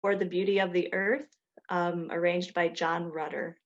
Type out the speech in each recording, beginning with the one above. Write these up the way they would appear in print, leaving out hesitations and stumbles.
For the Beauty of the Earth, arranged by John Rutter.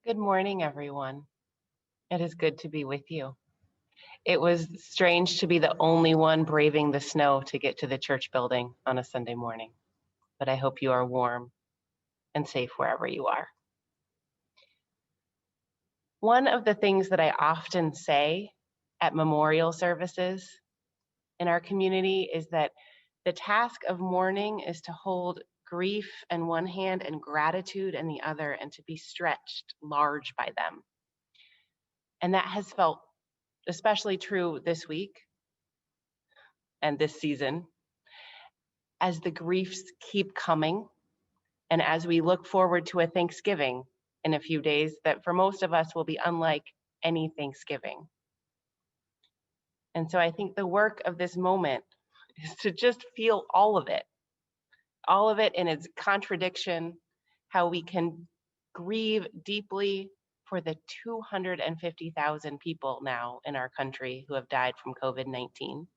Good morning, everyone. It is good to be with you. It was strange to be the only one braving the snow to get to the church building on a Sunday morning, but I hope you are warm and safe wherever you are. One of the things that I often say at memorial services in our community is that the task of mourning is to hold grief in one hand and gratitude in the other, and to be stretched large by them. And that has felt especially true this week and this season, as the griefs keep coming, and as we look forward to a Thanksgiving in a few days that for most of us will be unlike any Thanksgiving. And so I think the work of this moment is to just feel all of it in its contradiction, how we can grieve deeply for the 250,000 people now in our country who have died from COVID-19,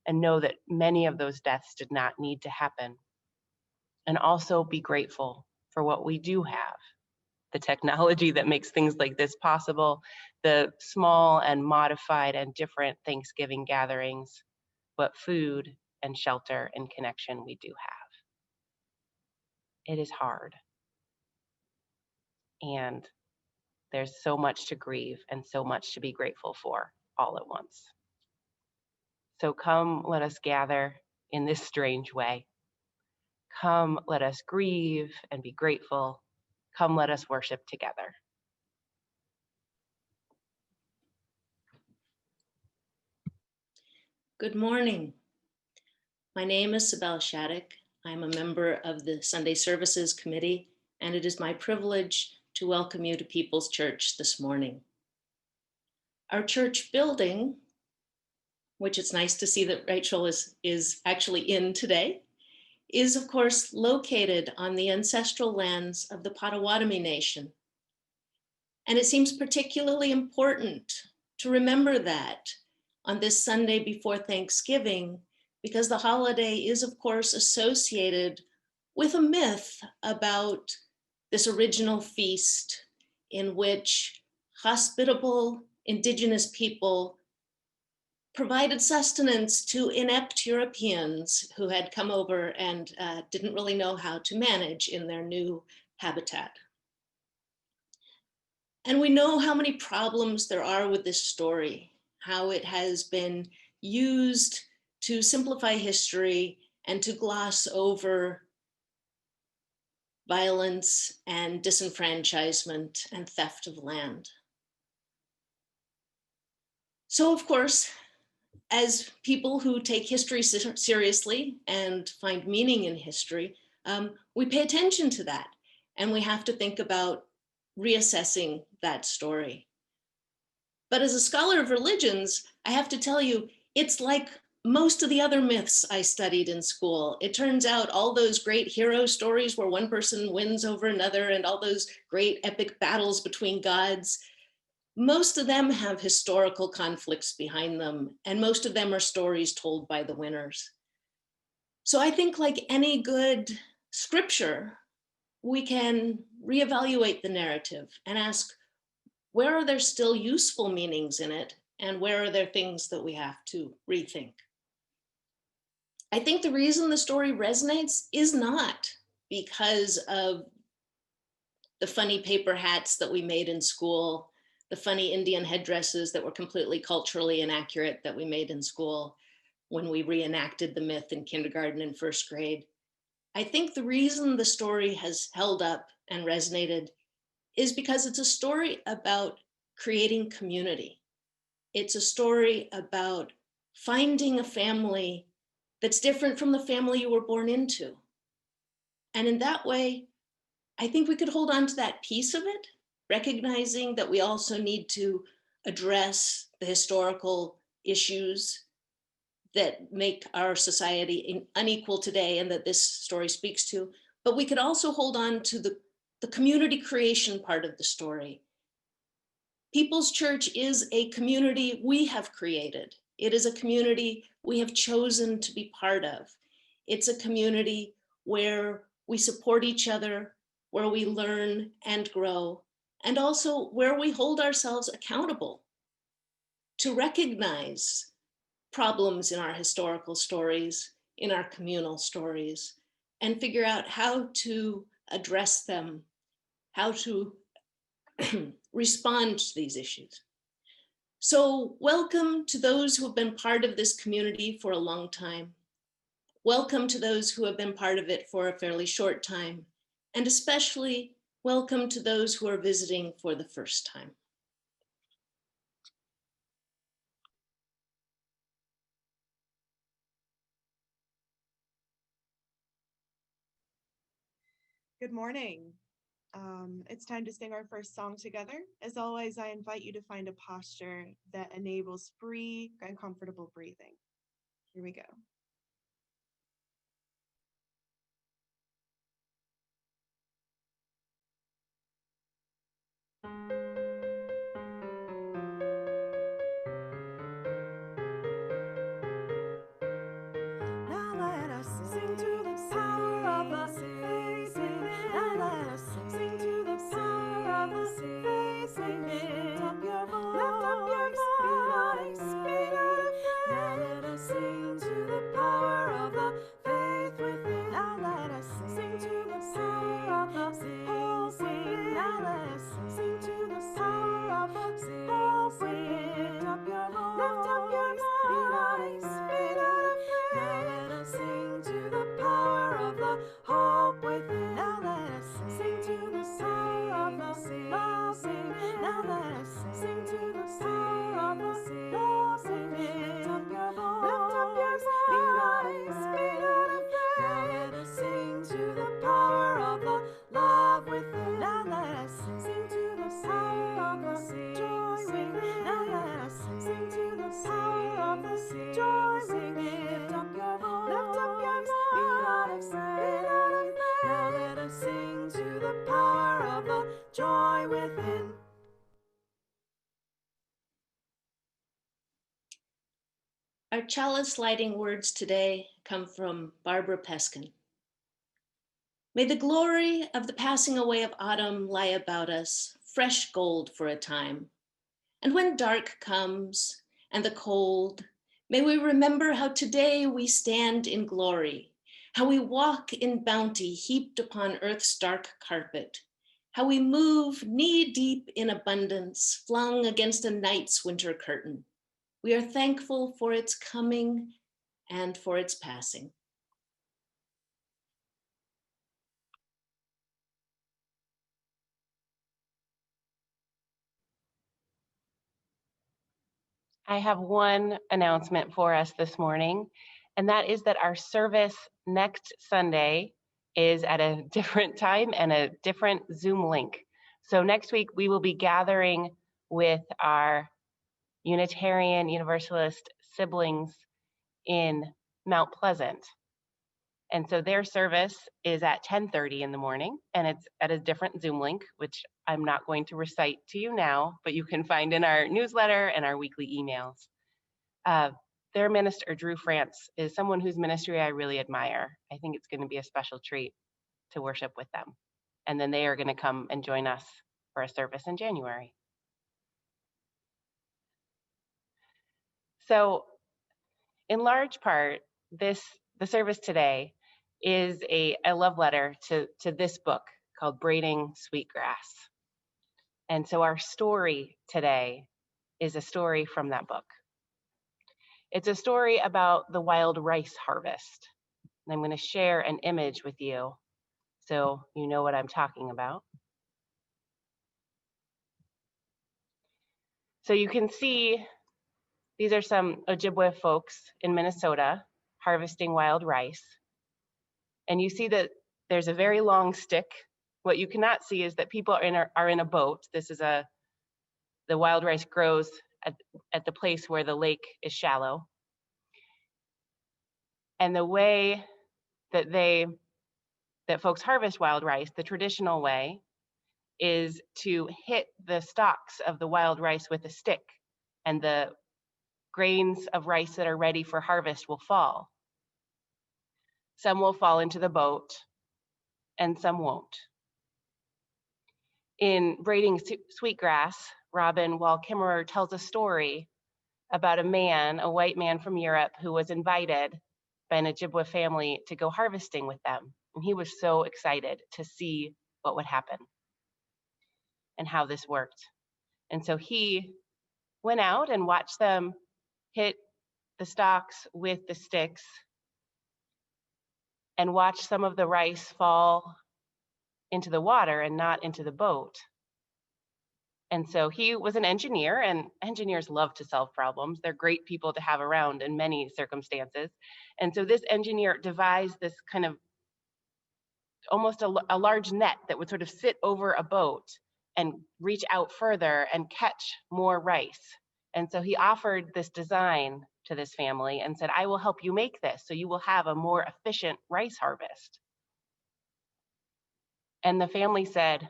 and know that many of those deaths did not need to happen. And also be grateful for what we do have, the technology that makes things like this possible, the small and modified and different Thanksgiving gatherings, but food and shelter and connection we do have. It is hard. And there's so much to grieve and so much to be grateful for all at once. So come, let us gather in this strange way. Come, let us grieve and be grateful. Come, let us worship together. Good morning. My name is Sibel Shattuck. I'm a member of the Sunday Services Committee, and it is my privilege to welcome you to People's Church this morning. Our church building which it's nice to see that Rachel is actually in today, is of course located on the ancestral lands of the Potawatomi Nation. And it seems particularly important to remember that on this Sunday before Thanksgiving, because the holiday is of course associated with a myth about this original feast in which hospitable indigenous people provided sustenance to inept Europeans who had come over and didn't really know how to manage in their new habitat. And we know how many problems there are with this story, how it has been used to simplify history and to gloss over violence and disenfranchisement and theft of land. So of course, as people who take history seriously and find meaning in history, we pay attention to that. And we have to think about reassessing that story. But as a scholar of religions, I have to tell you, it's like most of the other myths I studied in school. It turns out all those great hero stories where one person wins over another and all those great epic battles between gods, most of them have historical conflicts behind them, and most of them are stories told by the winners. So I think like any good scripture, we can reevaluate the narrative and ask, where are there still useful meanings in it? And where are there things that we have to rethink? I think the reason the story resonates is not because of the funny paper hats that we made in school, the funny Indian headdresses that were completely culturally inaccurate that we made in school when we reenacted the myth in kindergarten and first grade. I think the reason the story has held up and resonated is because it's a story about creating community. It's a story about finding a family that's different from the family you were born into. And in that way, I think we could hold on to that piece of it, recognizing that we also need to address the historical issues that make our society unequal today and that this story speaks to. But we could also hold on to the community creation part of the story. People's Church is a community we have created. It is a community we have chosen to be part of. It's a community where we support each other, where we learn and grow, and also where we hold ourselves accountable to recognize problems in our historical stories, in our communal stories, and figure out how to address them, how to respond to these issues. So welcome to those who have been part of this community for a long time. Welcome to those who have been part of it for a fairly short time, and especially welcome to those who are visiting for the first time. Good morning. It's time to sing our first song together. As always, I invite you to find a posture that enables free and comfortable breathing. Here we go. Now let us sing to the power of the sing. Now let us sing to the power of the sing. Lift up your voice, speak out a praise. Now let us sing to the within. Our chalice lighting words today come from Barbara Peskin. May the glory of the passing away of autumn lie about us, fresh gold for a time. And when dark comes and the cold, may we remember how today we stand in glory, how we walk in bounty heaped upon earth's dark carpet, how we move knee deep in abundance flung against a night's winter curtain. We are thankful for its coming and for its passing. I have one announcement for us this morning, and that is that our service next Sunday is at a different time and a different Zoom link. So next week we will be gathering with our Unitarian Universalist siblings in Mount Pleasant. And so their service is at 10:30 in the morning, and it's at a different Zoom link, which I'm not going to recite to you now, but you can find in our newsletter and our weekly emails. Their minister, Drew France, is someone whose ministry I really admire. I think it's going to be a special treat to worship with them. And then they are going to come and join us for a service in January. So in large part, the service today is a love letter to this book called Braiding Sweetgrass. And so our story today is a story from that book. It's a story about the wild rice harvest. And I'm going to share an image with you so you know what I'm talking about. So you can see these are some Ojibwe folks in Minnesota harvesting wild rice. And you see that there's a very long stick. What you cannot see is that people are in a boat. This is the wild rice grows at the place where the lake is shallow. And the way that folks harvest wild rice, the traditional way, is to hit the stalks of the wild rice with a stick, and the grains of rice that are ready for harvest will fall. Some will fall into the boat, and some won't. In Braiding Sweetgrass, Robin Wall Kimmerer tells a story about a man, a white man from Europe, who was invited by an Ojibwe family to go harvesting with them. And he was so excited to see what would happen and how this worked. And so he went out and watched them hit the stalks with the sticks and watched some of the rice fall into the water and not into the boat. And so he was an engineer, and engineers love to solve problems. They're great people to have around in many circumstances. And so this engineer devised this kind of almost a large net that would sort of sit over a boat and reach out further and catch more rice. And so he offered this design to this family and said, I will help you make this so you will have a more efficient rice harvest. And the family said,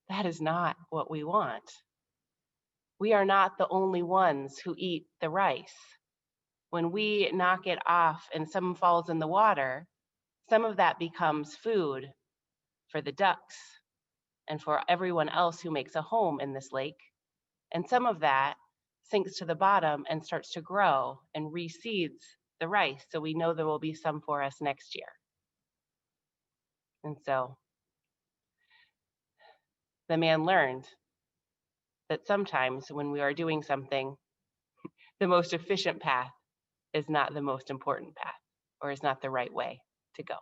that is not what we want. We are not the only ones who eat the rice. When we knock it off and some falls in the water, some of that becomes food for the ducks and for everyone else who makes a home in this lake. And some of that sinks to the bottom and starts to grow and reseeds the rice. So we know there will be some for us next year. And so the man learned that sometimes when we are doing something, the most efficient path is not the most important path, or is not the right way to go.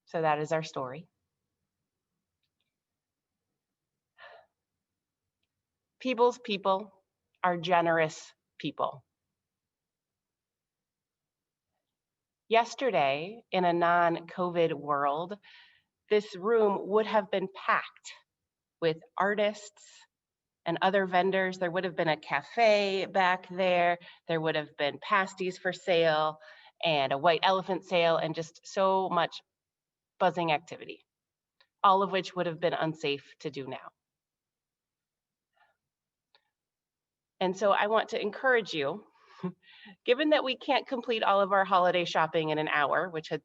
So that is our story. People's people are generous people. Yesterday, in a non-COVID world, this room would have been packed with artists and other vendors. There would have been a cafe back there. There would have been pasties for sale and a white elephant sale and just so much buzzing activity, all of which would have been unsafe to do now. And so I want to encourage you, given that we can't complete all of our holiday shopping in an hour, which I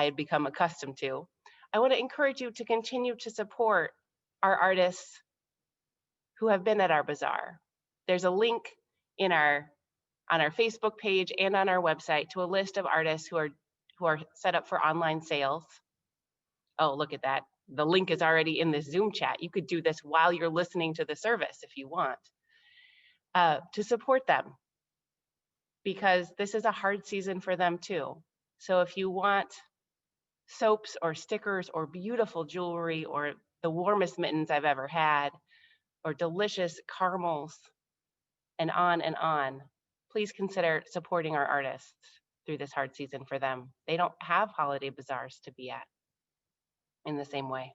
had become accustomed to, I want to encourage you to continue to support our artists who have been at our bazaar. There's a link on our Facebook page and on our website to a list of artists who are set up for online sales. Oh, look at that. The link is already in this Zoom chat. You could do this while you're listening to the service if you want, to support them, because this is a hard season for them too. So if you want soaps or stickers or beautiful jewelry or the warmest mittens I've ever had, or delicious caramels, and on, please consider supporting our artists through this hard season for them. They don't have holiday bazaars to be at in the same way.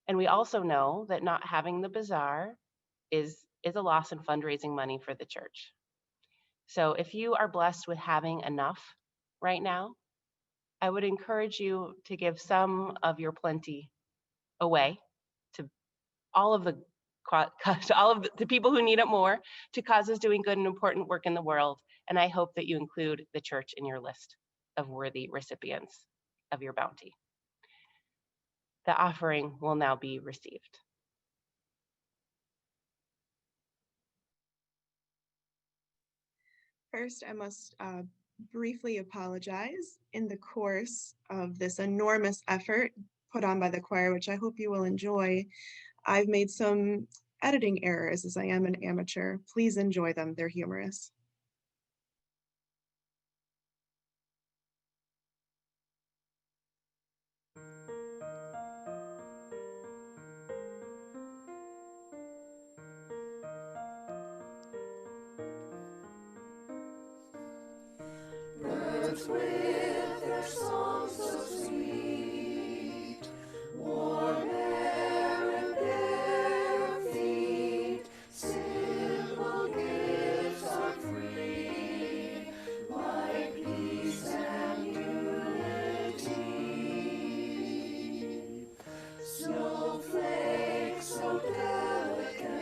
And we also know that not having the bazaar is a loss in fundraising money for the church. So if you are blessed with having enough right now, I would encourage you to give some of your plenty away to all of the people who need it more, to causes doing good and important work in the world. And I hope that you include the church in your list of worthy recipients of your bounty. The offering will now be received. First, I must briefly apologize. In the course of this enormous effort put on by the choir, which I hope you will enjoy, I've made some editing errors, as I am an amateur. Please enjoy them, they're humorous. Birds with their songs so sweet, warm air and bare feet, simple gifts are free, like peace and unity. Snowflakes so delicate,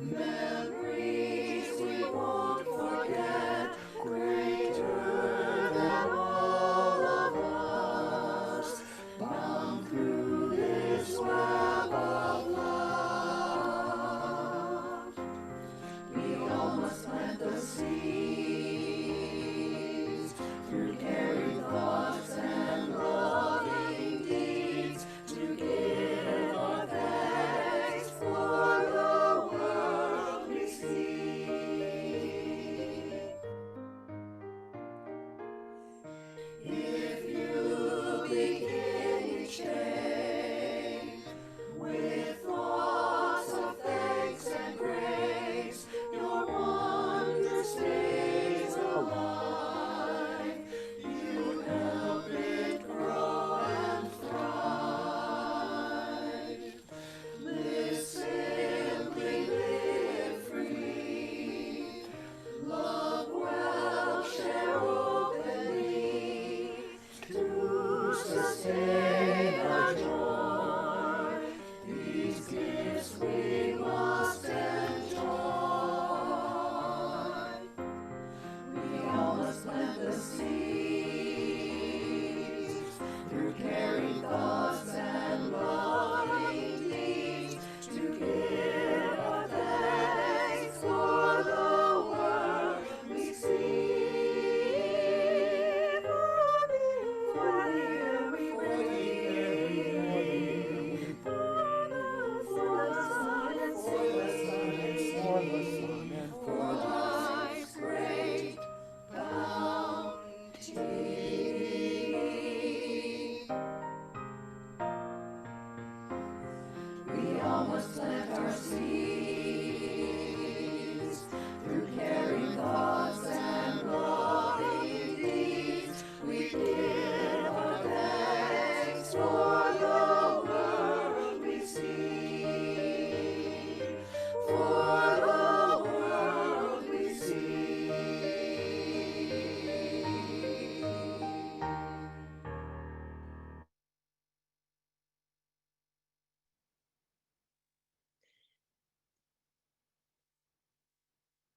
memories we won't forget, greater than all.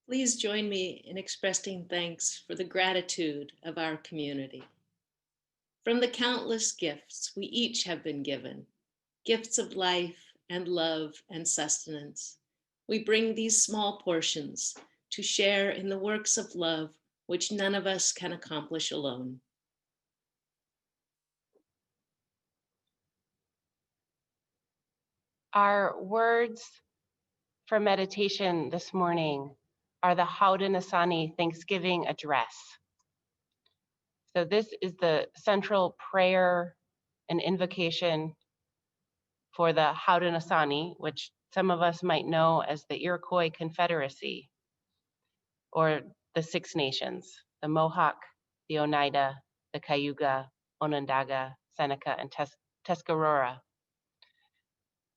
Please join me in expressing thanks for the gratitude of our community. From the countless gifts we each have been given, gifts of life and love and sustenance, we bring these small portions to share in the works of love which none of us can accomplish alone. Our words for meditation this morning are the Haudenosaunee Thanksgiving Address. So this is the central prayer and invocation for the Haudenosaunee, which some of us might know as the Iroquois Confederacy, or the Six Nations, the Mohawk, the Oneida, the Cayuga, Onondaga, Seneca, and Tuscarora.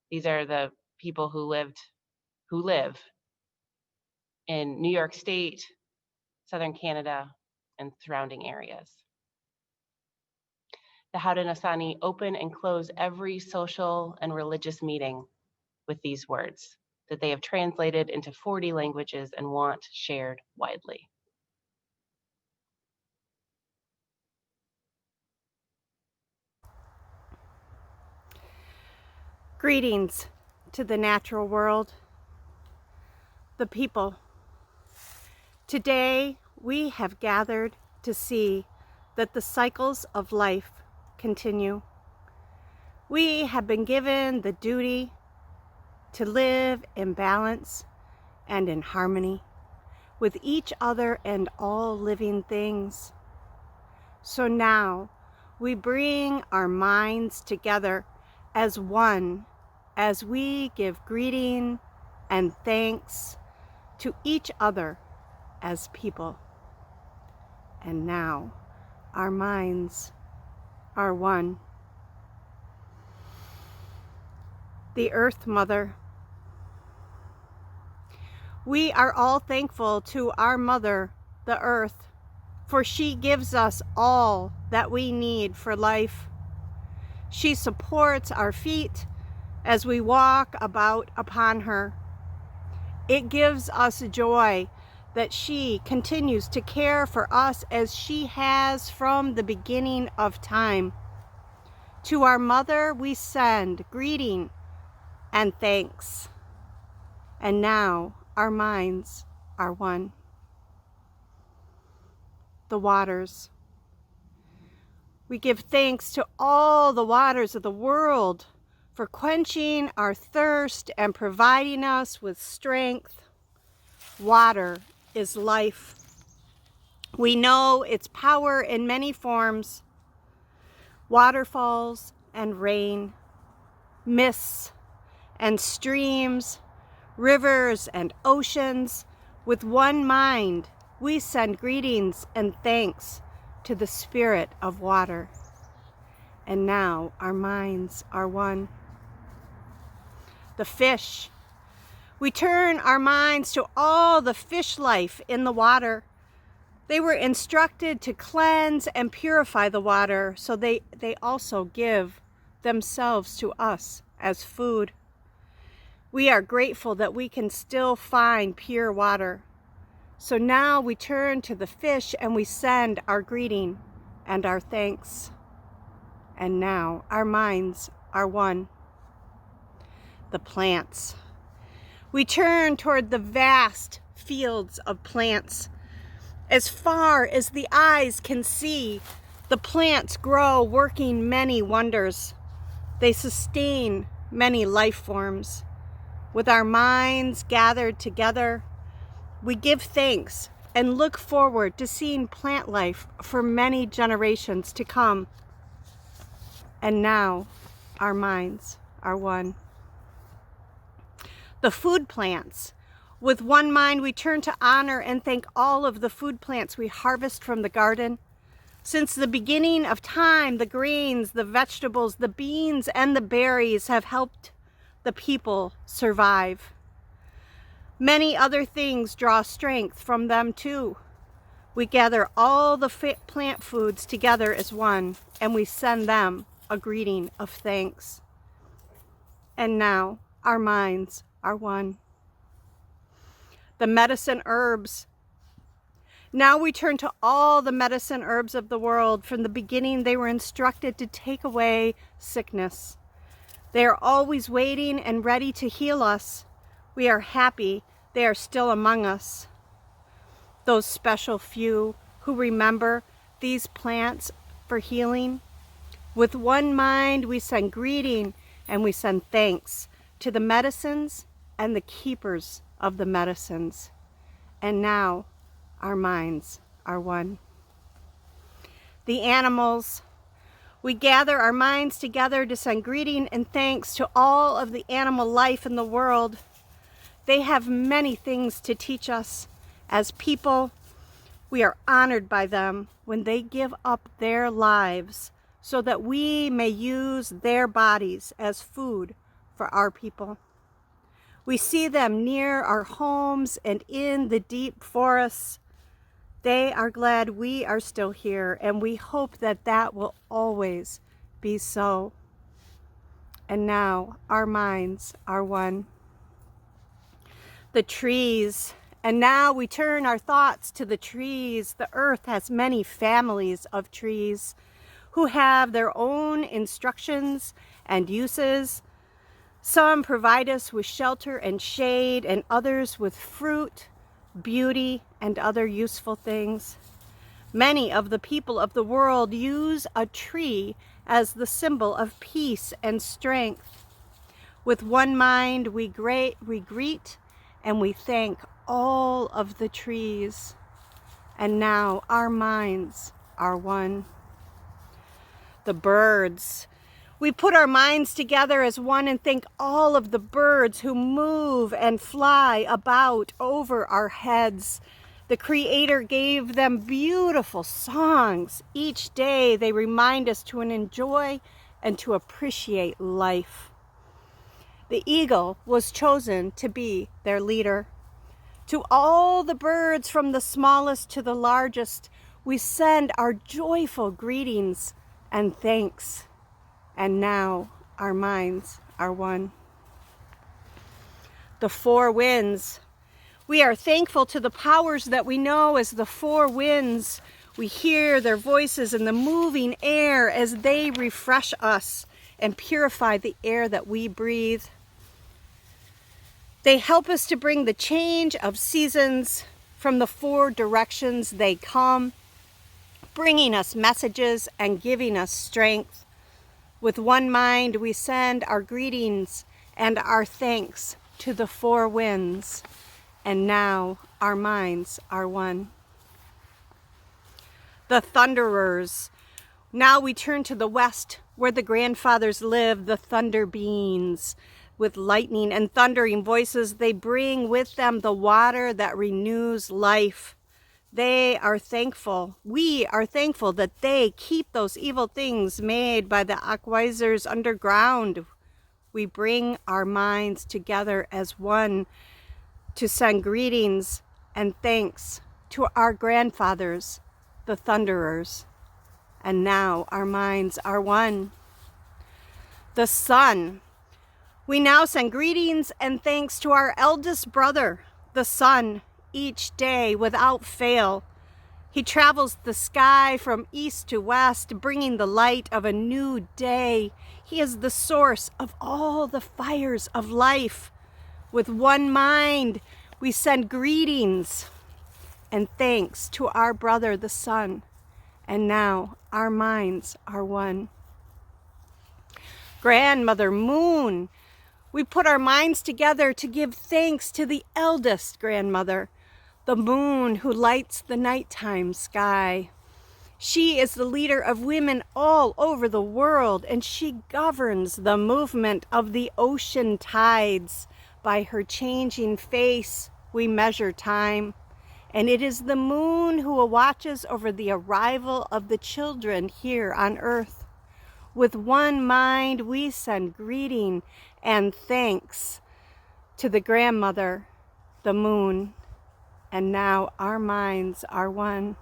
These are the people who live in New York State, Southern Canada, and surrounding areas. The Haudenosaunee open and close every social and religious meeting with these words that they have translated into 40 languages and want shared widely. Greetings to the natural world, the people. Today we have gathered to see that the cycles of life continue. We have been given the duty to live in balance and in harmony with each other and all living things. So now we bring our minds together as one as we give greeting and thanks to each other as people. And now our minds are one. The Earth Mother. We are all thankful to our Mother, the Earth, for she gives us all that we need for life. She supports our feet as we walk about upon her. It gives us joy that she continues to care for us as she has from the beginning of time. To our Mother we send greeting and thanks. And now our minds are one. The waters. We give thanks to all the waters of the world for quenching our thirst and providing us with strength. Water is life. We know its power in many forms: waterfalls and rain, mists and streams, rivers and oceans. With one mind, we send greetings and thanks to the Spirit of water. And now our minds are one. The fish. We turn our minds to all the fish life in the water. They were instructed to cleanse and purify the water, so they also give themselves to us as food. We are grateful that we can still find pure water. So now we turn to the fish and we send our greeting and our thanks. And now our minds are one. The plants. We turn toward the vast fields of plants. As far as the eyes can see, the plants grow, working many wonders. They sustain many life forms. With our minds gathered together, we give thanks and look forward to seeing plant life for many generations to come. And now our minds are one. The food plants. With one mind, we turn to honor and thank all of the food plants we harvest from the garden. Since the beginning of time, the grains, the vegetables, the beans, and the berries have helped the people survive. Many other things draw strength from them too. We gather all the plant foods together as one, and we send them a greeting of thanks. And now our minds are one. the medicine herbs. Now we turn to all the medicine herbs of the world. From the beginning, they were instructed to take away sickness. They are always waiting and ready to heal us. We are happy they are still among us. Those special few who remember these plants for healing. With one mind, we send greeting and we send thanks to the medicines and the keepers of the medicines. And now our minds are one. The animals, we gather our minds together to send greeting and thanks to all of the animal life in the world. They have many things to teach us. As people, we are honored by them when they give up their lives so that we may use their bodies as food for our people. We see them near our homes and in the deep forests. They are glad we are still here, and we hope that that will always be so. And now our minds are one. The trees, and now we turn our thoughts to the trees. The earth has many families of trees who have their own instructions and uses. Some provide us with shelter and shade, and others with fruit, beauty, and other useful things. Many of the people of the world use a tree as the symbol of peace and strength. With one mind, we greet and we thank all of the trees. And now our minds are one. The birds. We put our minds together as one and thank all of the birds who move and fly about over our heads. The Creator gave them beautiful songs. Each day they remind us to enjoy and to appreciate life. The eagle was chosen to be their leader. To all the birds, from the smallest to the largest, we send our joyful greetings and thanks. And now our minds are one. The four winds. We are thankful to the powers that we know as the four winds. We hear their voices in the moving air as they refresh us and purify the air that we breathe. They help us to bring the change of seasons. From the four directions they come, bringing us messages and giving us strength. With one mind, we send our greetings and our thanks to the four winds. And now our minds are one. The thunderers. Now we turn to the west, where the grandfathers live, the thunder beings. With lightning and thundering voices, they bring with them the water that renews life. They are thankful. We are thankful that they keep those evil things made by the Akwisers underground. We bring our minds together as one to send greetings and thanks to our grandfathers, the thunderers. And now our minds are one. The sun. We now send greetings and thanks to our eldest brother, the sun, each day without fail. He travels the sky from east to west, bringing the light of a new day. He is the source of all the fires of life. With one mind, we send greetings and thanks to our brother, the sun. And now our minds are one. Grandmother Moon. We put our minds together to give thanks to the eldest grandmother, the moon who lights the nighttime sky. She is the leader of women all over the world, and she governs the movement of the ocean tides. By her changing face, we measure time. And it is the moon who watches over the arrival of the children here on earth. With one mind, we send greeting and thanks to the grandmother, the moon. And now our minds are one.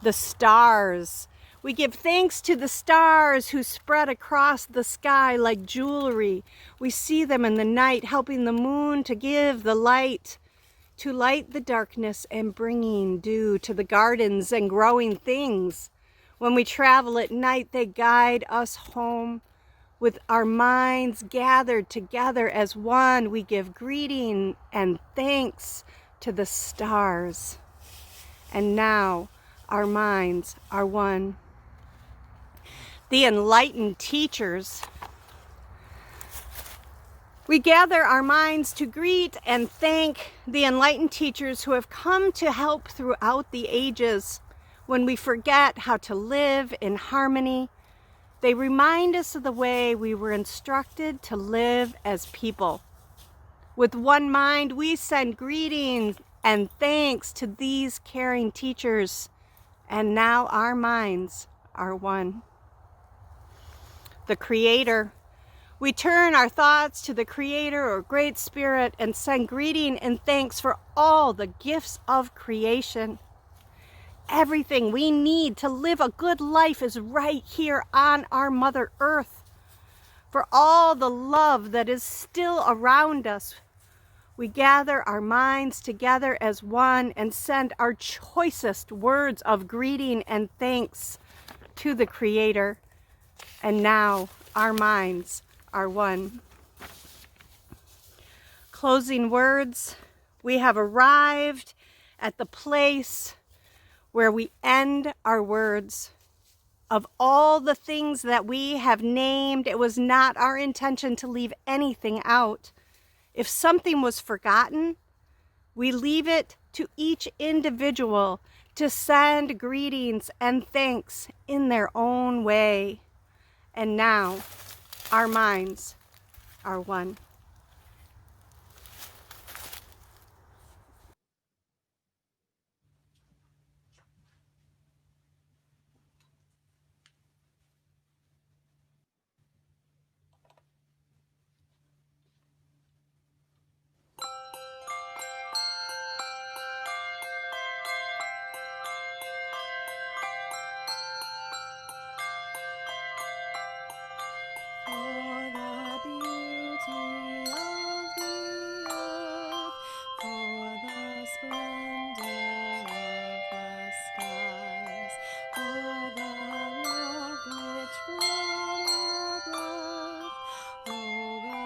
The stars. We give thanks to the stars who spread across the sky like jewelry. We see them in the night, helping the moon to give the light, to light the darkness and bringing dew to the gardens and growing things. When we travel at night, they guide us home. With our minds gathered together as one, we give greeting and thanks to the stars. And now our minds are one. The enlightened teachers. We gather our minds to greet and thank the enlightened teachers who have come to help throughout the ages. When we forget how to live in harmony, they remind us of the way we were instructed to live as people. With one mind, we send greetings and thanks to these caring teachers, and now our minds are one. The Creator. We turn our thoughts to the Creator or Great Spirit and send greeting and thanks for all the gifts of creation. Everything we need to live a good life is right here on our Mother Earth. For all the love that is still around us, we gather our minds together as one and send our choicest words of greeting and thanks to the Creator. And now our minds are one. Closing words. We have arrived at the place where we end our words. Of all the things that we have named, it was not our intention to leave anything out. If something was forgotten, we leave it to each individual to send greetings and thanks in their own way. And now, our minds are one. For the beauty of the earth, for the splendor of the skies, for the love which from our birth over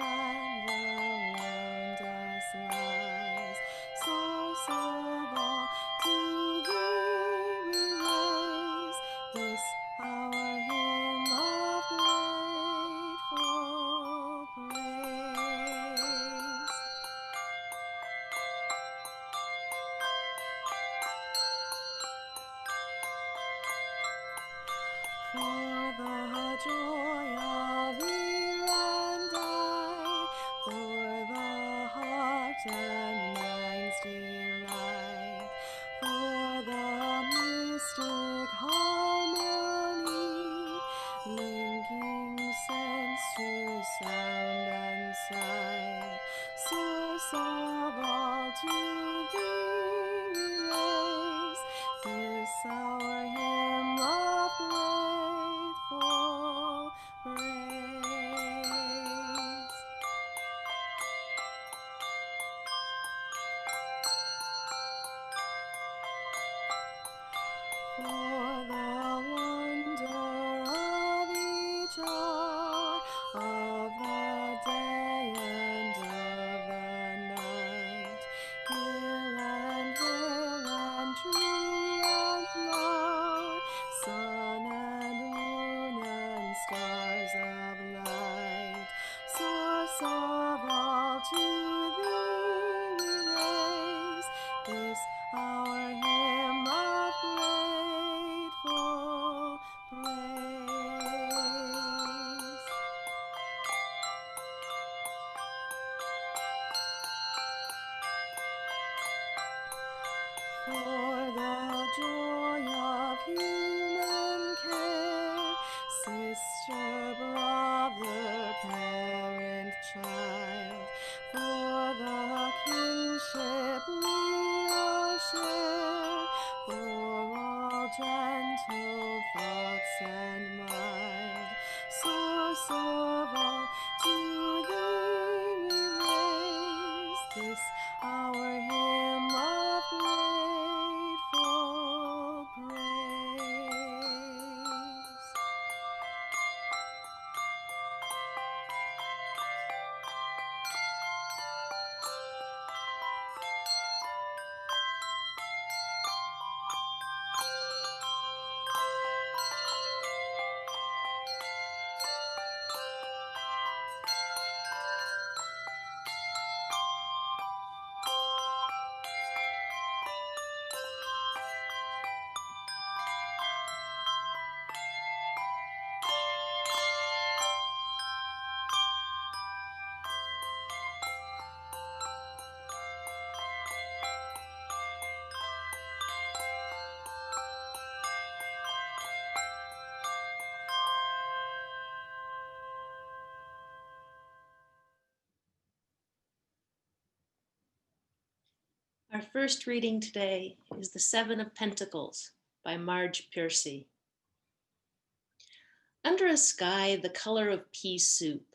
and around us lies. Source of all, to thee we raise this our hymn of grateful praise. For the joy of ear and eye, for the heart and mind's delight, for the mystic harmony, linking sense to sound and sight. Source of all, to thee we raise this our hymn of grateful praise. For the wonder of each hour of the day and of the night, hill and vale and tree and flower, sun and moon and stars of light, source of all, to thee we raise this our hymn of grateful praise. For the joy of human care, sister, brother, parent, child, for the kinship we all share, for all gentle this our hymn of grateful praise. Our first reading today is The Seven of Pentacles by Marge Piercy. Under a sky the color of pea soup,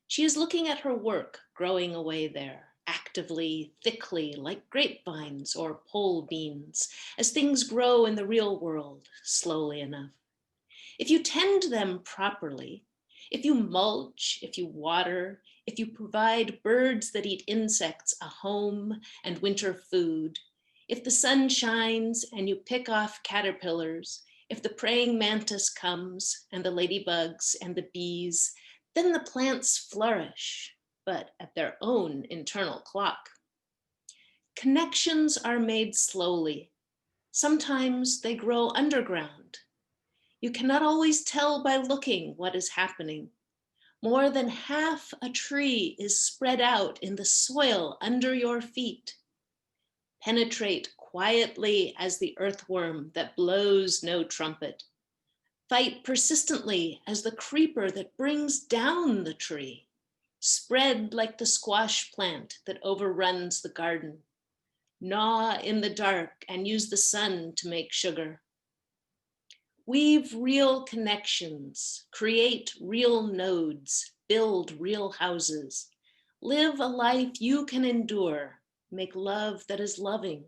she is looking at her work growing away there, actively, thickly, like grapevines or pole beans, as things grow in the real world, slowly enough. If you tend them properly, if you mulch, if you water, if you provide birds that eat insects a home and winter food, if the sun shines and you pick off caterpillars, if the praying mantis comes and the ladybugs and the bees, then the plants flourish, but at their own internal clock. Connections are made slowly. Sometimes they grow underground. You cannot always tell by looking what is happening. More than half a tree is spread out in the soil under your feet. Penetrate quietly as the earthworm that blows no trumpet. Fight persistently as the creeper that brings down the tree. Spread like the squash plant that overruns the garden. Gnaw in the dark and use the sun to make sugar. Weave real connections, create real nodes, build real houses. Live a life you can endure, make love that is loving.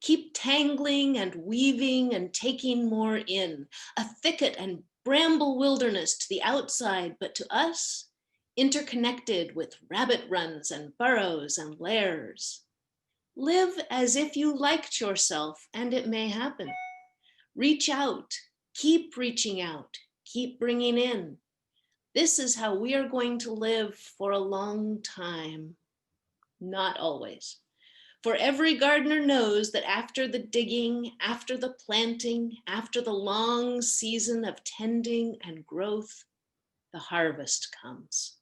Keep tangling and weaving and taking more in, a thicket and bramble wilderness to the outside, but to us, interconnected with rabbit runs and burrows and lairs. Live as if you liked yourself, and it may happen. Reach out, keep reaching out, keep bringing in. This is how we are going to live for a long time. Not always. For every gardener knows that after the digging, after the planting, after the long season of tending and growth, the harvest comes.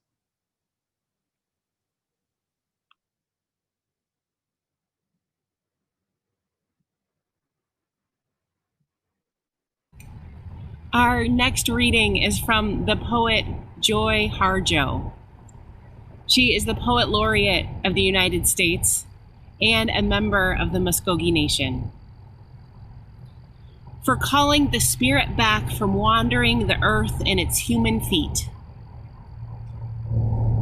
Our next reading is from the poet Joy Harjo. She is the Poet Laureate of the United States and a member of the Muskogee Nation. For calling the spirit back from wandering the earth in its human feet.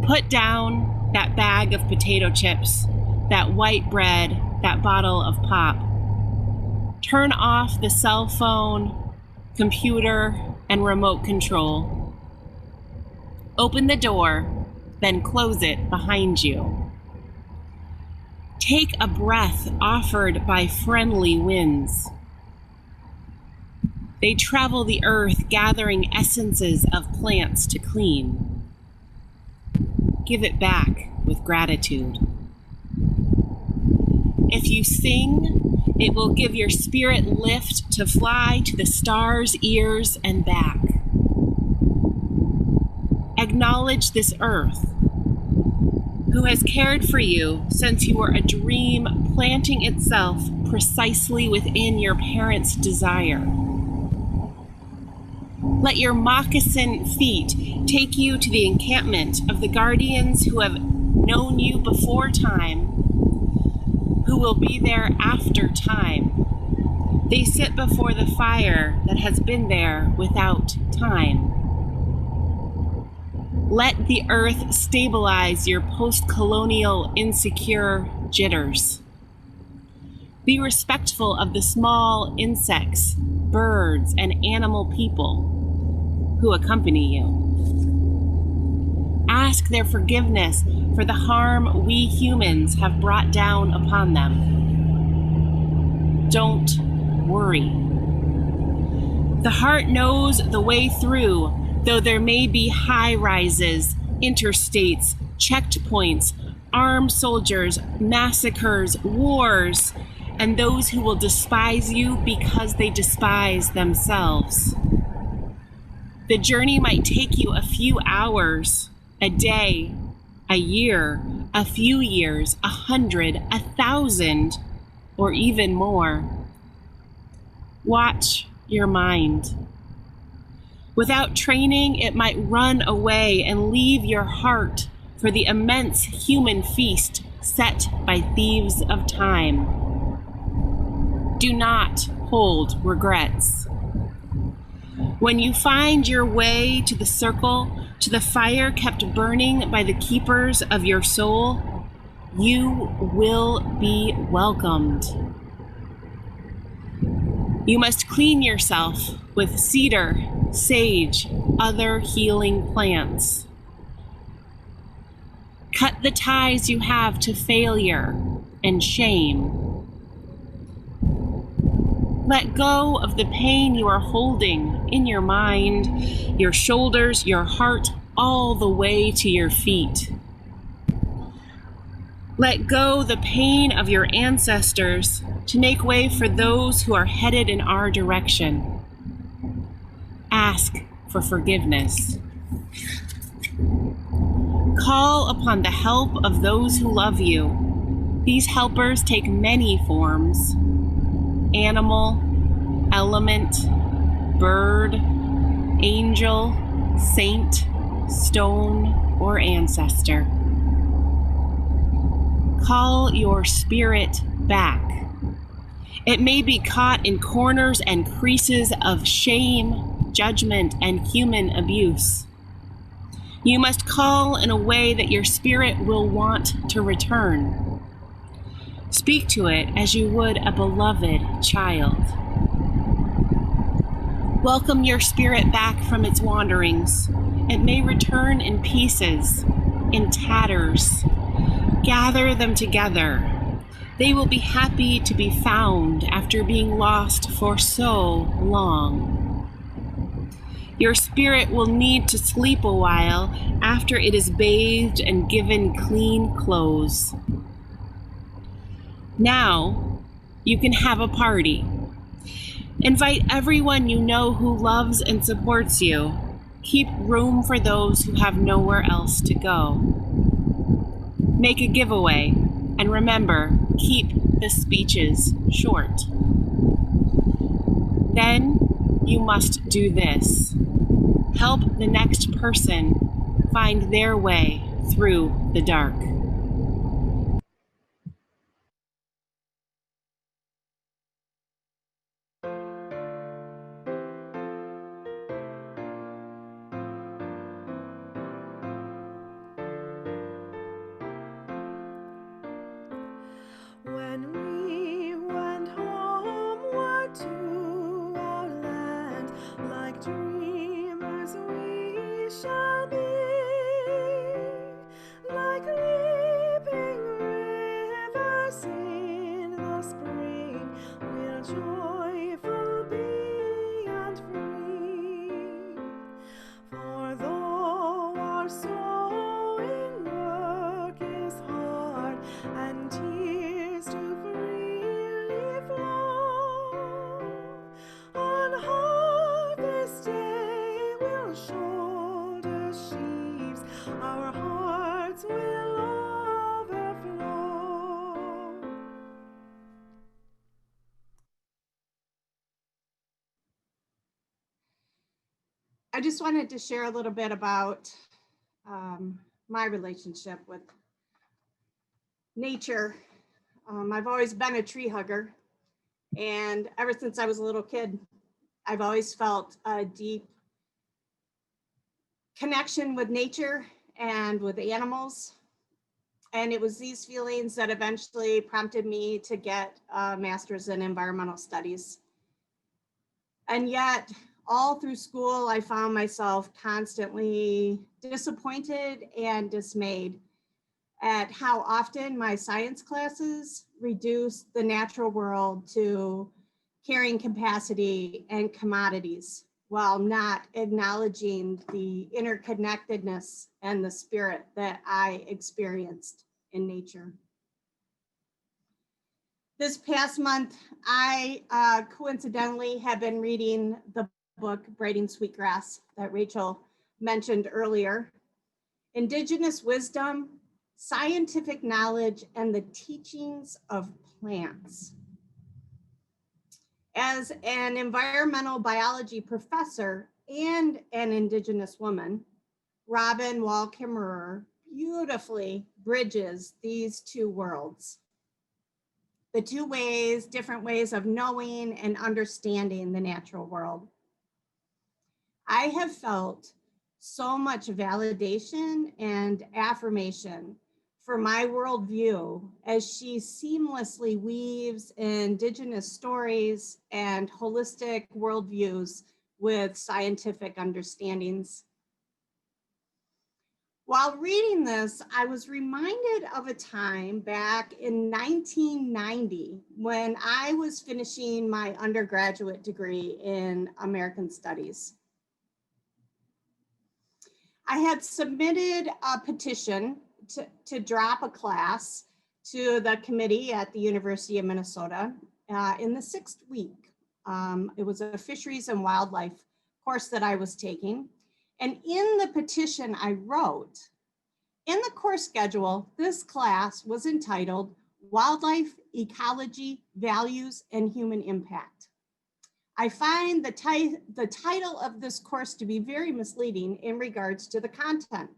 Put down that bag of potato chips, that white bread, that bottle of pop. Turn off the cell phone, computer, and remote control. Open the door, then close it behind you. Take a breath offered by friendly winds. They travel the earth gathering essences of plants to clean. Give it back with gratitude. If you sing, it will give your spirit lift to fly to the stars' ears and back. Acknowledge this earth, who has cared for you since you were a dream planting itself precisely within your parents' desire. Let your moccasin feet take you to the encampment of the guardians who have known you before time, who will be there after time. They sit before the fire that has been there without time. Let the earth stabilize your post-colonial insecure jitters. Be respectful of the small insects, birds, and animal people who accompany you. Ask their forgiveness for the harm we humans have brought down upon them. Don't worry. The heart knows the way through, though there may be high rises, interstates, checkpoints, armed soldiers, massacres, wars, and those who will despise you because they despise themselves. The journey might take you a few hours, a day, a year, a few years, 100, 1,000, or even more. Watch your mind. Without training, it might run away and leave your heart for the immense human feast set by thieves of time. Do not hold regrets. When you find your way to the circle, to the fire kept burning by the keepers of your soul, you will be welcomed. You must clean yourself with cedar, sage, other healing plants. Cut the ties you have to failure and shame. Let go of the pain you are holding in your mind, your shoulders, your heart, all the way to your feet. Let go the pain of your ancestors to make way for those who are headed in our direction. Ask for forgiveness. Call upon the help of those who love you. These helpers take many forms: animal, element, bird, angel, saint, stone, or ancestor. Call your spirit back. It may be caught in corners and creases of shame, judgment, and human abuse. You must call in a way that your spirit will want to return. Speak to it as you would a beloved child. Welcome your spirit back from its wanderings. It may return in pieces, in tatters. Gather them together. They will be happy to be found after being lost for so long. Your spirit will need to sleep a while after it is bathed and given clean clothes. Now, you can have a party. Invite everyone you know who loves and supports you. Keep room for those who have nowhere else to go. Make a giveaway, and remember, keep the speeches short. Then you must do this. Help the next person find their way through the dark. When we went homeward to our land, like dreamers we shall be, like leaping rivers in the spring, we'll joyful be and free. For though our sowing work is hard and tears to freely flow, on harvest day we'll shoulder sheaves, our hearts will overflow. I just wanted to share a little bit about my relationship with nature. I've always been a tree hugger, and ever since I was a little kid, I've always felt a deep connection with nature and with animals. And it was these feelings that eventually prompted me to get a master's in environmental studies. And yet, all through school, I found myself constantly disappointed and dismayed at how often my science classes reduced the natural world to carrying capacity and commodities, while not acknowledging the interconnectedness and the spirit that I experienced in nature. This past month, I coincidentally have been reading the book Braiding Sweetgrass that Rachel mentioned earlier. Indigenous wisdom, scientific knowledge, and the teachings of plants. As an environmental biology professor and an Indigenous woman, Robin Wall Kimmerer beautifully bridges these two worlds. The two ways, different ways of knowing and understanding the natural world. I have felt so much validation and affirmation for my worldview as she seamlessly weaves Indigenous stories and holistic worldviews with scientific understandings. While reading this, I was reminded of a time back in 1990 when I was finishing my undergraduate degree in American Studies. I had submitted a petition to drop a class to the committee at the University of Minnesota in the 6th week. It was a fisheries and wildlife course that I was taking. And in the petition I wrote, in the course schedule, this class was entitled Wildlife, Ecology, Values, and Human Impact. I find the title of this course to be very misleading in regards to the content.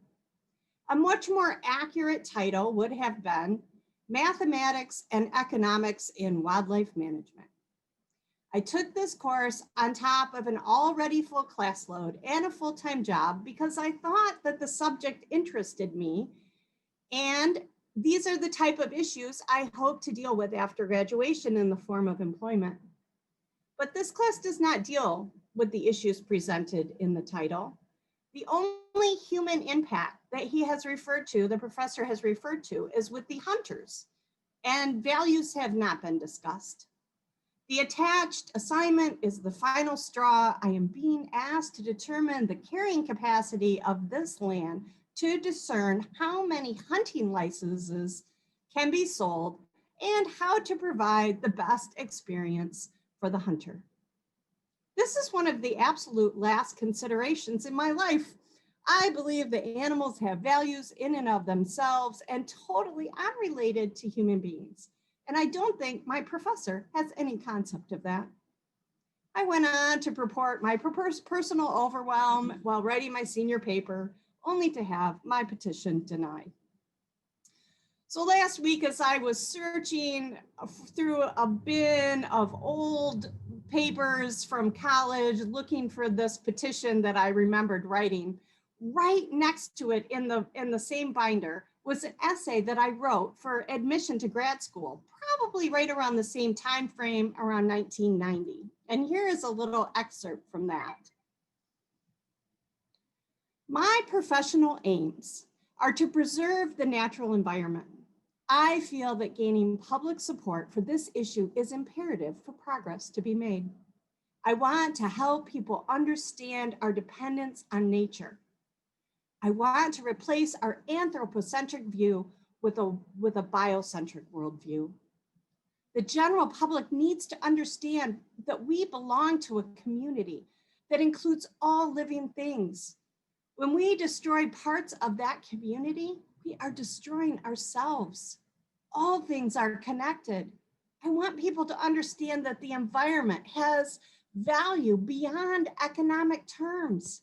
A much more accurate title would have been Mathematics and Economics in Wildlife Management. I took this course on top of an already full class load and a full-time job because I thought that the subject interested me, and these are the type of issues I hope to deal with after graduation in the form of employment. But this class does not deal with the issues presented in the title. The only human impact that he has referred to, the professor has referred to, is with the hunters, and values have not been discussed. The attached assignment is the final straw. I am being asked to determine the carrying capacity of this land to discern how many hunting licenses can be sold and how to provide the best experience for the hunter. This is one of the absolute last considerations in my life. I believe that animals have values in and of themselves and totally unrelated to human beings. And I don't think my professor has any concept of that. I went on to report my personal overwhelm while writing my senior paper, only to have my petition denied. So last week, as I was searching through a bin of old papers from college, looking for this petition that I remembered writing, right next to it in the same binder was an essay that I wrote for admission to grad school, probably right around the same time frame, around 1990. And here is a little excerpt from that. My professional aims are to preserve the natural environment. I feel that gaining public support for this issue is imperative for progress to be made. I want to help people understand our dependence on nature. I want to replace our anthropocentric view with a biocentric worldview. The general public needs to understand that we belong to a community that includes all living things. When we destroy parts of that community, we are destroying ourselves. All things are connected. I want people to understand that the environment has value beyond economic terms.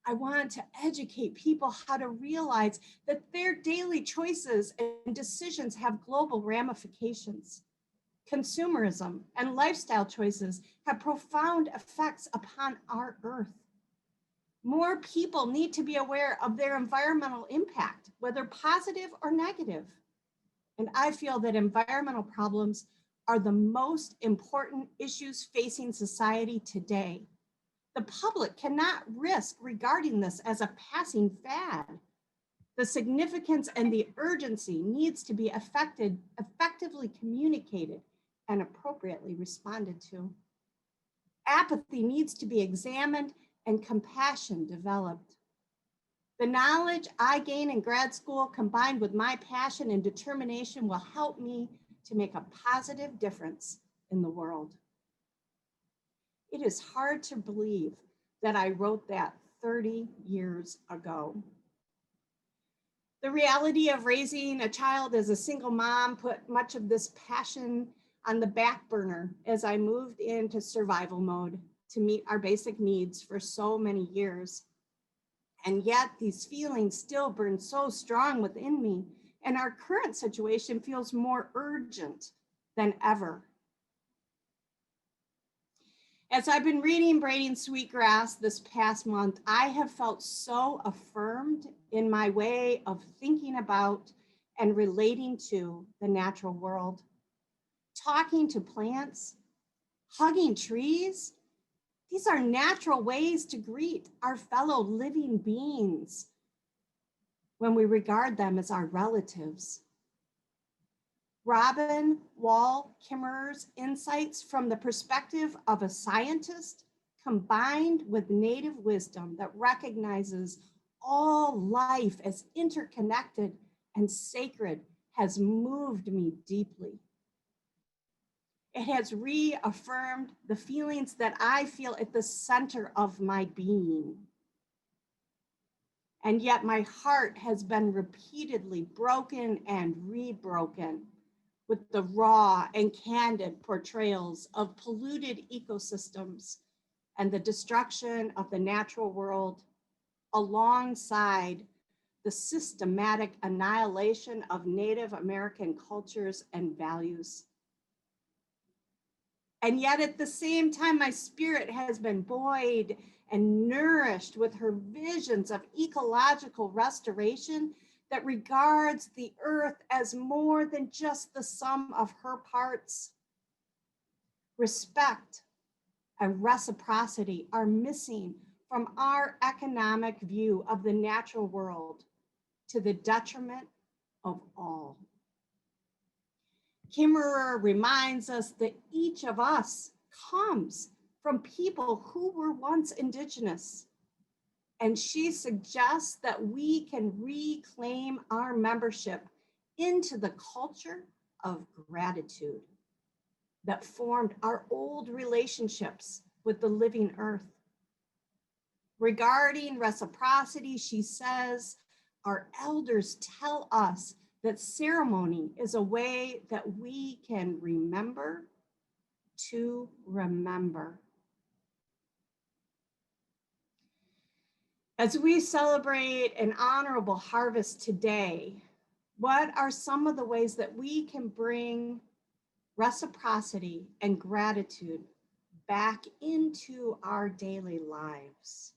I want to educate people how to realize that their daily choices and decisions have global ramifications. Consumerism and lifestyle choices have profound effects upon our earth. More people need to be aware of their environmental impact, whether positive or negative. And I feel that environmental problems are the most important issues facing society today. The public cannot risk regarding this as a passing fad. The significance and the urgency needs to be effectively communicated and appropriately responded to. Apathy needs to be examined and compassion developed. The knowledge I gain in grad school combined with my passion and determination will help me to make a positive difference in the world. It is hard to believe that I wrote that 30 years ago. The reality of raising a child as a single mom put much of this passion on the back burner as I moved into survival mode to meet our basic needs for so many years. And yet these feelings still burn so strong within me, and our current situation feels more urgent than ever. As I've been reading Braiding Sweetgrass this past month, I have felt so affirmed in my way of thinking about and relating to the natural world. Talking to plants, hugging trees, these are natural ways to greet our fellow living beings when we regard them as our relatives. Robin Wall Kimmerer's insights from the perspective of a scientist combined with native wisdom that recognizes all life as interconnected and sacred has moved me deeply. It has reaffirmed the feelings that I feel at the center of my being. And yet my heart has been repeatedly broken and rebroken with the raw and candid portrayals of polluted ecosystems and the destruction of the natural world, alongside the systematic annihilation of Native American cultures and values. And yet at the same time, my spirit has been buoyed and nourished with her visions of ecological restoration that regards the earth as more than just the sum of her parts. Respect and reciprocity are missing from our economic view of the natural world, to the detriment of all. Kimmerer reminds us that each of us comes from people who were once indigenous. And she suggests that we can reclaim our membership into the culture of gratitude that formed our old relationships with the living earth. Regarding reciprocity, she says, our elders tell us that ceremony is a way that we can remember to remember. As we celebrate an honorable harvest today, what are some of the ways that we can bring reciprocity and gratitude back into our daily lives?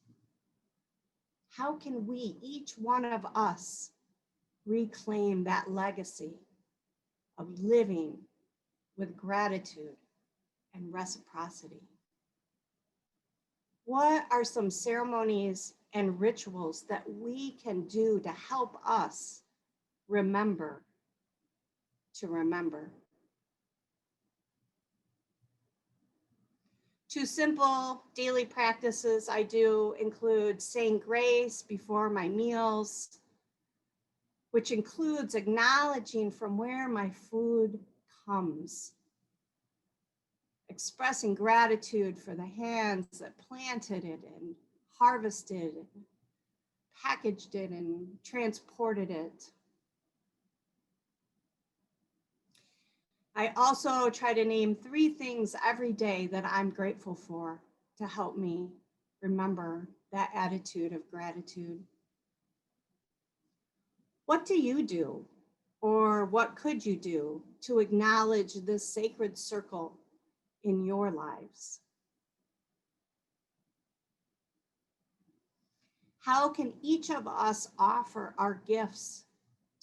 How can we, each one of us, reclaim that legacy of living with gratitude and reciprocity? What are some ceremonies and rituals that we can do to help us remember to remember? Two simple daily practices I do include saying grace before my meals, which includes acknowledging from where my food comes, expressing gratitude for the hands that planted it and harvested it, packaged it and transported it. I also try to name 3 things every day that I'm grateful for to help me remember that attitude of gratitude. What do you do, or what could you do to acknowledge this sacred circle in your lives? How can each of us offer our gifts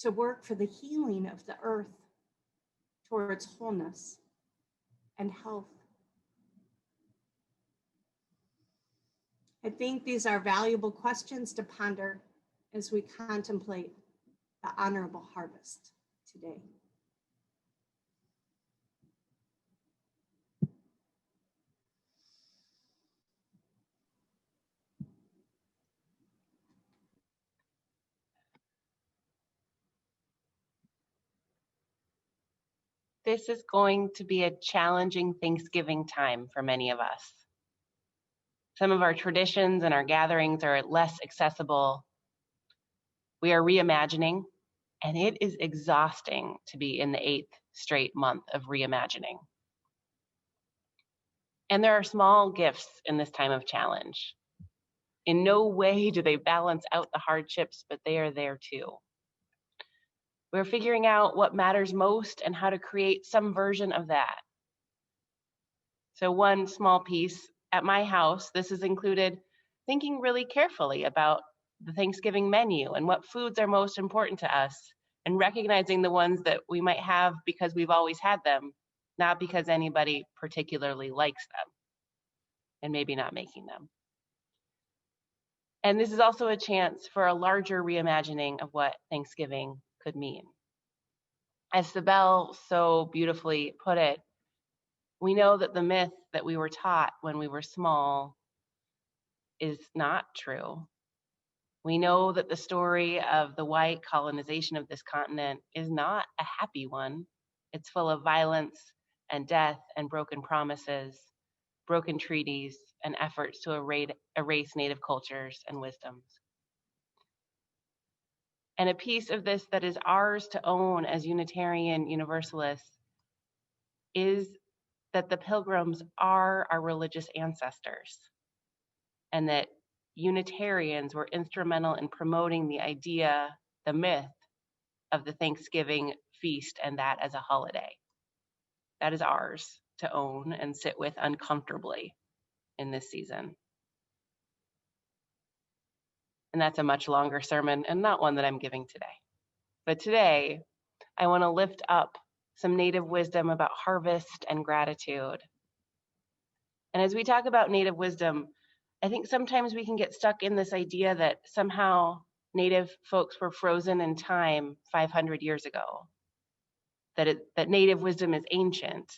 to work for the healing of the earth towards wholeness and health? I think these are valuable questions to ponder as we contemplate the honorable harvest today. This is going to be a challenging Thanksgiving time for many of us. Some of our traditions and our gatherings are less accessible. We are reimagining, and it is exhausting to be in the 8th straight month of reimagining. And there are small gifts in this time of challenge. In no way do they balance out the hardships, but they are there too. We're figuring out what matters most and how to create some version of that. So one small piece at my house, this has included thinking really carefully about the Thanksgiving menu and what foods are most important to us, and recognizing the ones that we might have because we've always had them, not because anybody particularly likes them, and maybe not making them. And this is also a chance for a larger reimagining of what Thanksgiving could mean. As Sibel so beautifully put it, we know that the myth that we were taught when we were small is not true. We know that the story of the white colonization of this continent is not a happy one. It's full of violence and death and broken promises, broken treaties, and efforts to erase Native cultures and wisdoms. And a piece of this that is ours to own as Unitarian Universalists is that the Pilgrims are our religious ancestors, and that Unitarians were instrumental in promoting the idea, the myth, of the Thanksgiving feast and that as a holiday. That is ours to own and sit with uncomfortably in this season. And that's a much longer sermon and not one that I'm giving today. But today, I want to lift up some Native wisdom about harvest and gratitude. And as we talk about Native wisdom, I think sometimes we can get stuck in this idea that somehow Native folks were frozen in time 500 years ago, that Native wisdom is ancient.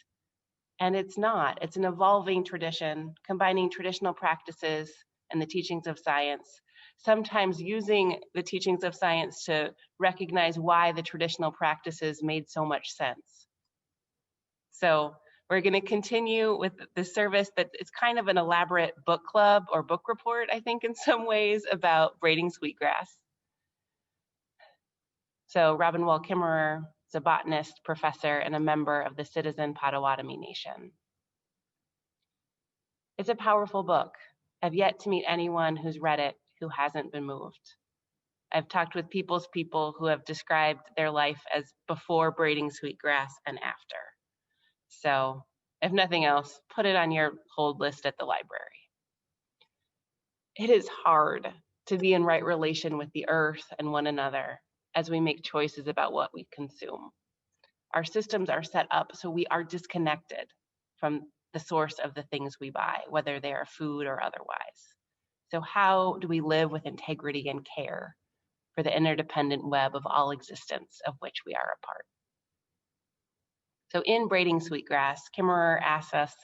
And it's not. It's an evolving tradition, combining traditional practices and the teachings of science, sometimes using the teachings of science to recognize why the traditional practices made so much sense. So we're going to continue with the service that is kind of an elaborate book club or book report, I think, in some ways, about braiding sweetgrass. So Robin Wall Kimmerer is a botanist, professor, and a member of the Citizen Potawatomi Nation. It's a powerful book. I've yet to meet anyone who's read it who hasn't been moved. I've talked with people's people who have described their life as before braiding sweetgrass and after. So if nothing else, put it on your hold list at the library. It is hard to be in right relation with the earth and one another as we make choices about what we consume. Our systems are set up so we are disconnected from the source of the things we buy, whether they are food or otherwise. So how do we live with integrity and care for the interdependent web of all existence of which we are a part? So in Braiding Sweetgrass, Kimmerer asks us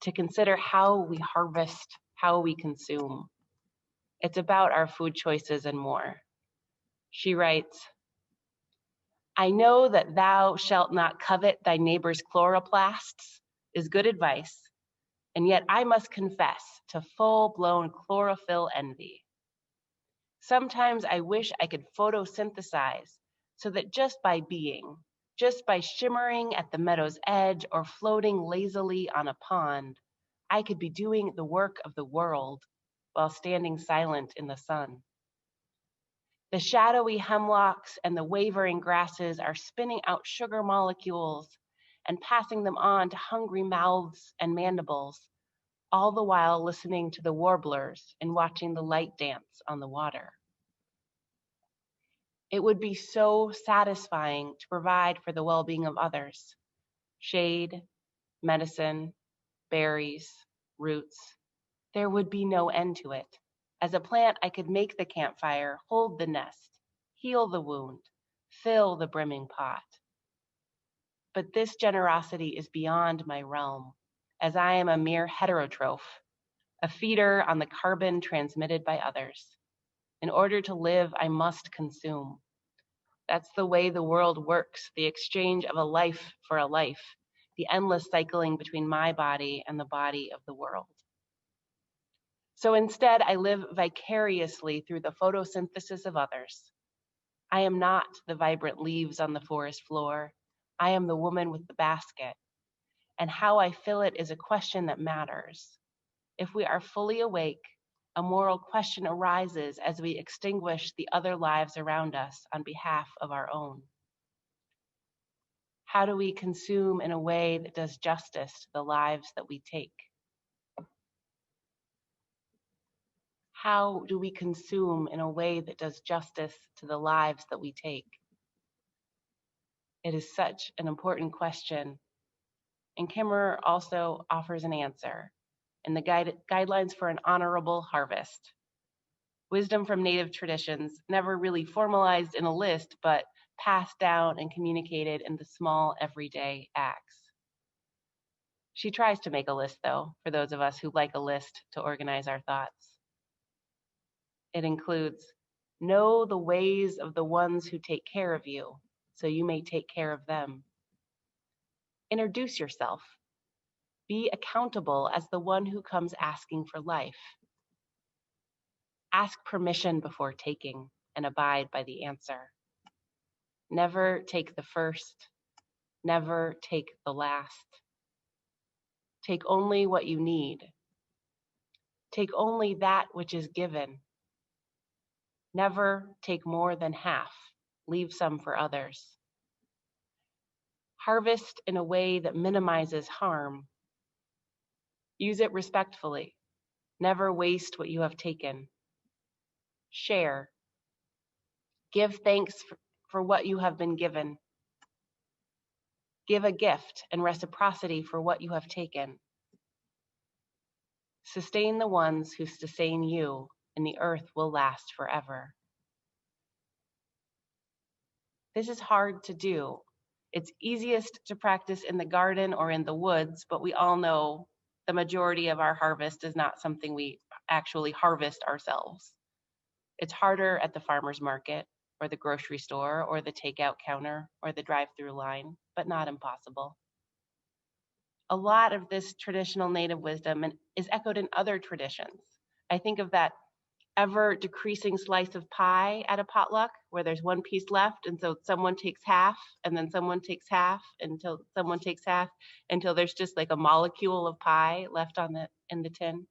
to consider how we harvest, how we consume. It's about our food choices and more. She writes, I know that thou shalt not covet thy neighbor's chloroplasts is good advice, and yet I must confess to full-blown chlorophyll envy. Sometimes I wish I could photosynthesize so that just by being, just by shimmering at the meadow's edge or floating lazily on a pond, I could be doing the work of the world while standing silent in the sun. The shadowy hemlocks and the wavering grasses are spinning out sugar molecules and passing them on to hungry mouths and mandibles, all the while listening to the warblers and watching the light dance on the water. It would be so satisfying to provide for the well-being of others. Shade, medicine, berries, roots. There would be no end to it. As a plant, I could make the campfire, hold the nest, heal the wound, fill the brimming pot. But this generosity is beyond my realm, as I am a mere heterotroph, a feeder on the carbon transmitted by others. In order to live, I must consume. That's the way the world works, the exchange of a life for a life, the endless cycling between my body and the body of the world. So instead, I live vicariously through the photosynthesis of others. I am not the vibrant leaves on the forest floor. I am the woman with the basket. And how I fill it is a question that matters. If we are fully awake, a moral question arises as we extinguish the other lives around us on behalf of our own. How do we consume in a way that does justice to the lives that we take? How do we consume in a way that does justice to the lives that we take? It is such an important question. And Kimmer also offers an answer in the guidelines for an honorable harvest. Wisdom from native traditions, never really formalized in a list, but passed down and communicated in the small everyday acts. She tries to make a list, though, for those of us who like a list to organize our thoughts. It includes, know the ways of the ones who take care of you, so you may take care of them. Introduce yourself. Be accountable as the one who comes asking for life. Ask permission before taking and abide by the answer. Never take the first, never take the last. Take only what you need. Take only that which is given. Never take more than half. Leave some for others. Harvest in a way that minimizes harm. Use it respectfully. Never waste what you have taken. Share. Give thanks for what you have been given. Give a gift and reciprocity for what you have taken. Sustain the ones who sustain you, and the earth will last forever. This is hard to do. It's easiest to practice in the garden or in the woods, but we all know the majority of our harvest is not something we actually harvest ourselves. It's harder at the farmer's market, or the grocery store, or the takeout counter, or the drive-through line, but not impossible. A lot of this traditional native wisdom is echoed in other traditions. I think of that ever decreasing slice of pie at a potluck where there's one piece left, and so someone takes half, and then someone takes half, until someone takes half, until there's just like a molecule of pie left in the tin.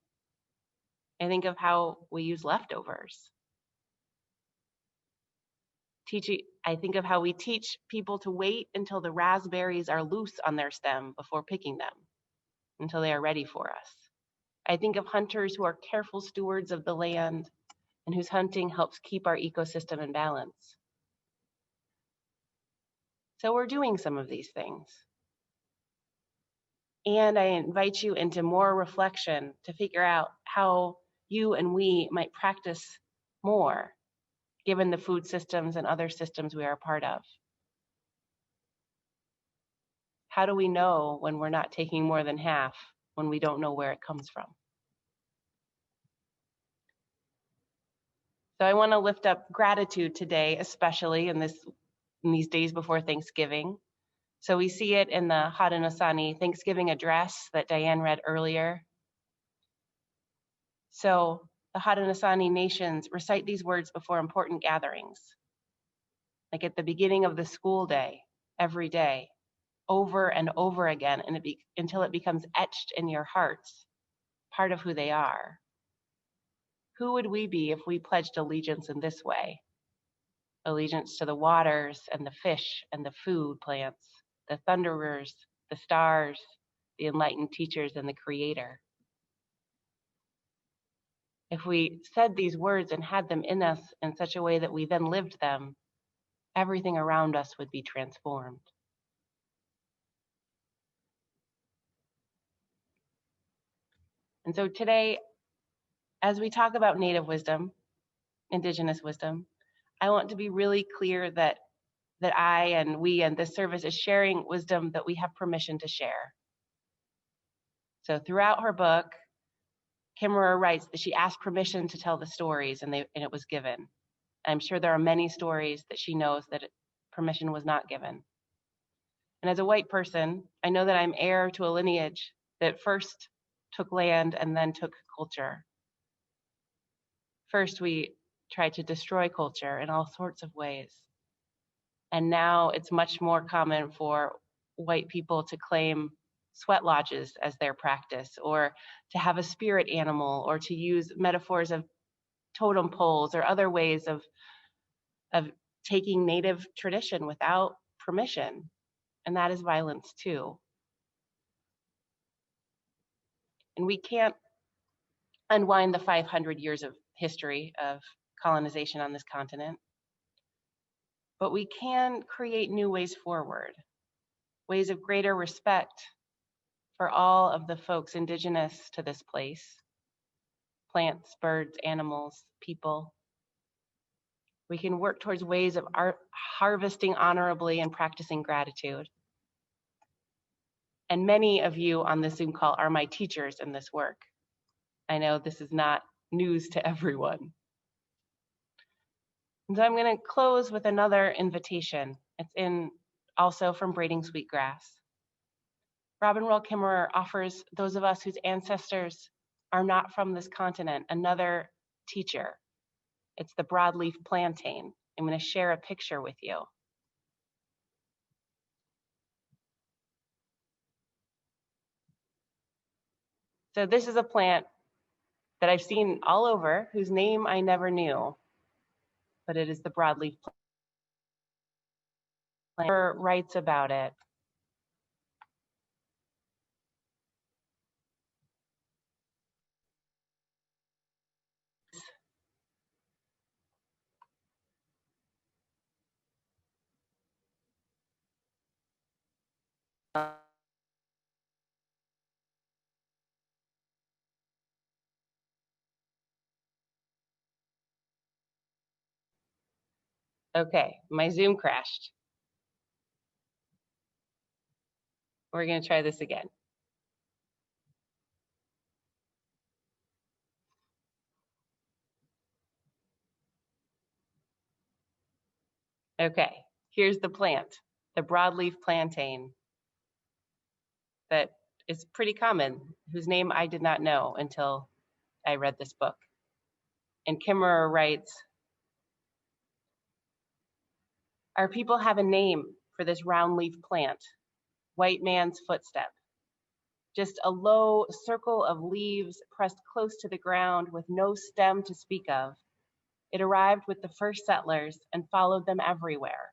I think of how we use leftovers. I think of how we teach people to wait until the raspberries are loose on their stem before picking them, until they are ready for us. I think of hunters who are careful stewards of the land and whose hunting helps keep our ecosystem in balance. So we're doing some of these things. And I invite you into more reflection to figure out how you and we might practice more, given the food systems and other systems we are a part of. How do we know when we're not taking more than half, when we don't know where it comes from? So I want to lift up gratitude today, especially in these days before Thanksgiving. So we see it in the Haudenosaunee Thanksgiving Address that Diane read earlier. So the Haudenosaunee nations recite these words before important gatherings, like at the beginning of the school day, every day, over and over again, until it becomes etched in your hearts, part of who they are. Who would we be if we pledged allegiance in this way? Allegiance to the waters and the fish and the food plants, the thunderers, the stars, the enlightened teachers, and the Creator. If we said these words and had them in us in such a way that we then lived them, everything around us would be transformed. And so today, as we talk about Native wisdom, Indigenous wisdom, I want to be really clear that I and we and this service is sharing wisdom that we have permission to share. So throughout her book, Kimmerer writes that she asked permission to tell the stories and it was given. I'm sure there are many stories that she knows that permission was not given. And as a white person, I know that I'm heir to a lineage that first took land and then took culture. First, we tried to destroy culture in all sorts of ways. And now it's much more common for white people to claim sweat lodges as their practice, or to have a spirit animal, or to use metaphors of totem poles or other ways of taking Native tradition without permission. And that is violence too. And we can't unwind the 500 years of history of colonization on this continent, but we can create new ways forward, ways of greater respect for all of the folks indigenous to this place, plants, birds, animals, people. We can work towards ways of harvesting honorably and practicing gratitude. And many of you on this Zoom call are my teachers in this work. I know this is not news to everyone. And so I'm going to close with another invitation. It's also from Braiding Sweetgrass. Robin Roll Kimmerer offers those of us whose ancestors are not from this continent another teacher. It's the broadleaf plantain. I'm going to share a picture with you. So this is a plant that I've seen all over, whose name I never knew, but it is the broadleaf plant. Writes about it. Okay, my Zoom crashed. We're going to try this again. Okay, here's the plant, the broadleaf plantain that is pretty common, whose name I did not know until I read this book. And Kimmerer writes, our people have a name for this round leaf plant, white man's footstep. Just a low circle of leaves pressed close to the ground with no stem to speak of. It arrived with the first settlers and followed them everywhere.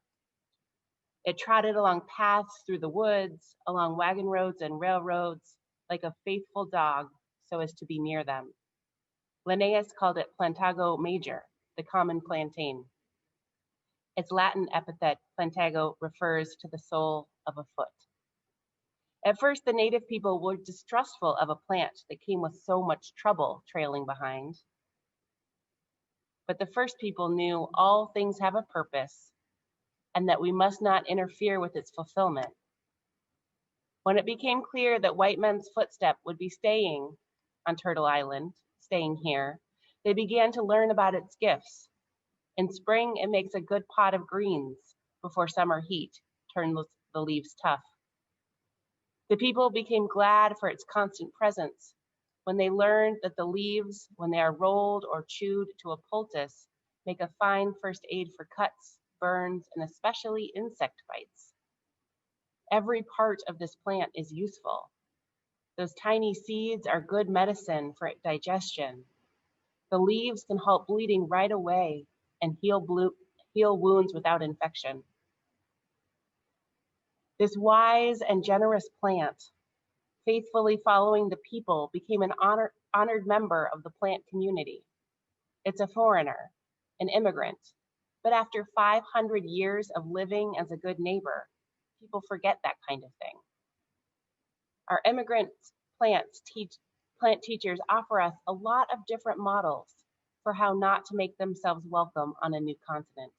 It trotted along paths through the woods, along wagon roads and railroads, like a faithful dog, so as to be near them. Linnaeus called it Plantago major, the common plantain. Its Latin epithet, plantago, refers to the sole of a foot. At first, the native people were distrustful of a plant that came with so much trouble trailing behind. But the first people knew all things have a purpose and that we must not interfere with its fulfillment. When it became clear that white men's footstep would be staying on Turtle Island, staying here, they began to learn about its gifts. In spring, it makes a good pot of greens before summer heat turned the leaves tough. The people became glad for its constant presence when they learned that the leaves, when they are rolled or chewed to a poultice, make a fine first aid for cuts, burns, and especially insect bites. Every part of this plant is useful. Those tiny seeds are good medicine for digestion. The leaves can halt bleeding right away and heal wounds without infection. This wise and generous plant Faithfully following the people became an honored member of the plant community. It's a foreigner, an immigrant. But after 500 years of living as a good neighbor, people forget that kind of thing. Our immigrant plant teachers offer us a lot of different models for how not to make themselves welcome on a new continent.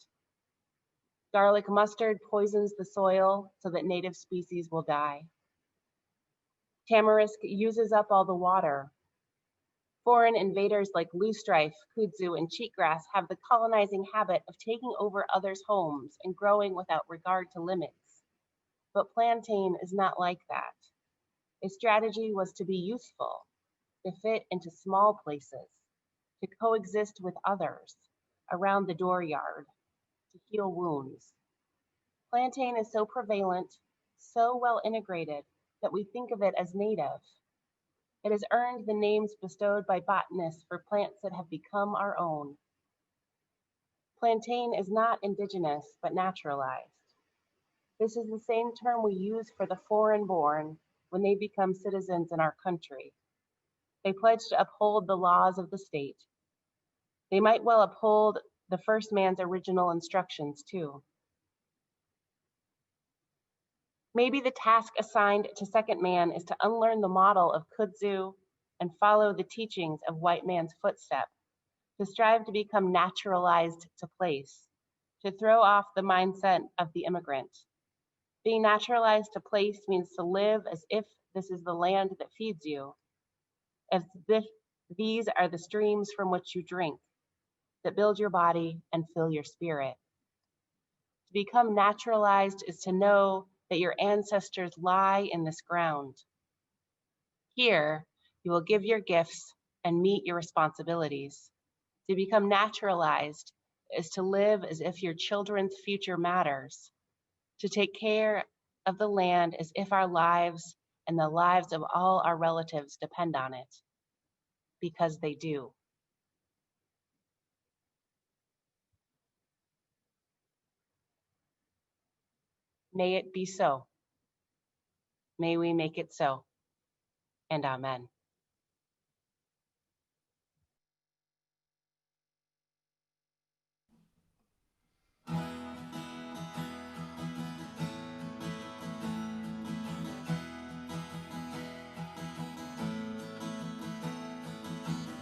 Garlic mustard poisons the soil so that native species will die. Tamarisk uses up all the water. Foreign invaders like loosestrife, kudzu, and cheatgrass have the colonizing habit of taking over others' homes and growing without regard to limits. But plantain is not like that. Its strategy was to be useful, to fit into small places, to coexist with others around the dooryard, to heal wounds. Plantain is so prevalent, so well integrated, that we think of it as native. It has earned the names bestowed by botanists for plants that have become our own. Plantain is not indigenous, but naturalized. This is the same term we use for the foreign-born when they become citizens in our country. They pledge to uphold the laws of the state. They might well uphold the first man's original instructions too. Maybe the task assigned to second man is to unlearn the model of kudzu and follow the teachings of white man's footstep, to strive to become naturalized to place, to throw off the mindset of the immigrant. Being naturalized to place means to live as if this is the land that feeds you, as if these are the streams from which you drink, that build your body and fill your spirit. To become naturalized is to know that your ancestors lie in this ground. Here, you will give your gifts and meet your responsibilities. To become naturalized is to live as if your children's future matters, to take care of the land as if our lives and the lives of all our relatives depend on it, because they do. May it be so. May we make it so. And amen.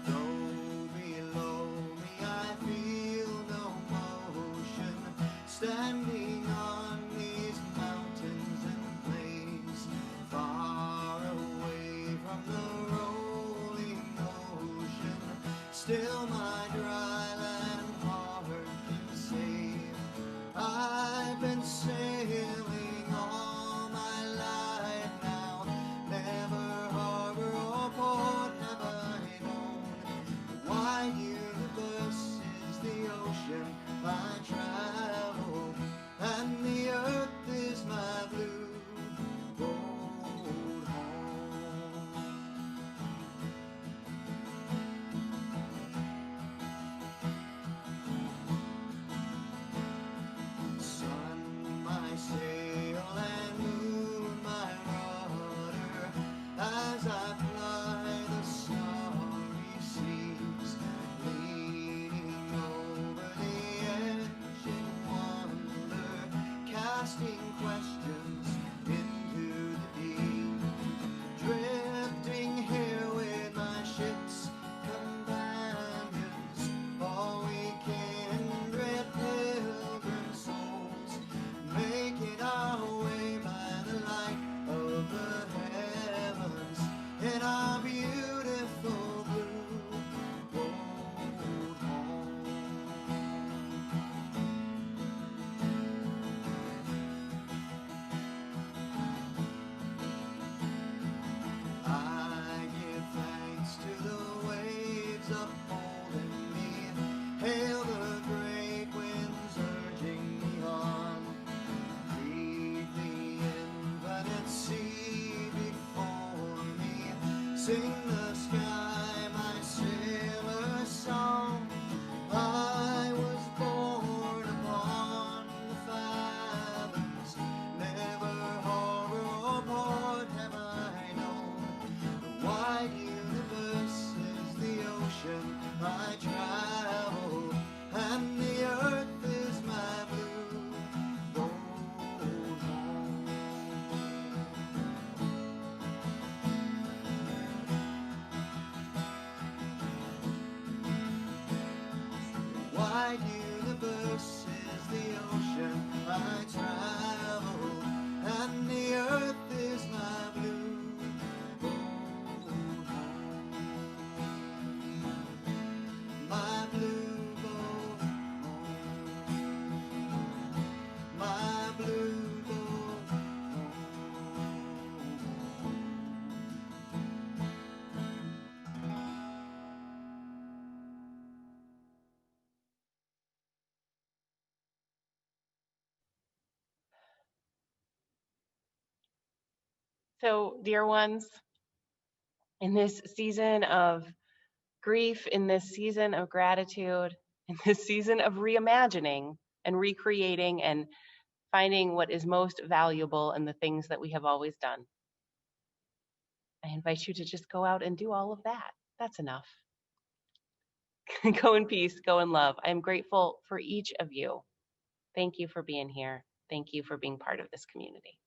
Though below me I feel no motion, standing on these mountains and plains, far away from the rolling ocean, still my dry land heart can save. I've been sailing all my life now, never harbor or port have I known. The wide universe is the ocean I travel, and the earth is my blue old home. Sun, my sail, and moon, my rudder, as I fly the starry seas, leaning over the edge in wonder, casting questions into the deep, drifting here with my ship's companions, all we kindred pilgrim souls, making our way by the light of the heavens in our beautiful blue old home. I give thanks to the waves upholding me, hail the great winds urging me on, read the infinite sea before me, sing the sky my sailor song. I was born upon the fathoms, never harbor or port have I known. So, dear ones, in this season of grief, in this season of gratitude, in this season of reimagining and recreating and finding what is most valuable in the things that we have always done, I invite you to just go out and do all of that. That's enough. Go in peace, go in love. I am grateful for each of you. Thank you for being here. Thank you for being part of this community.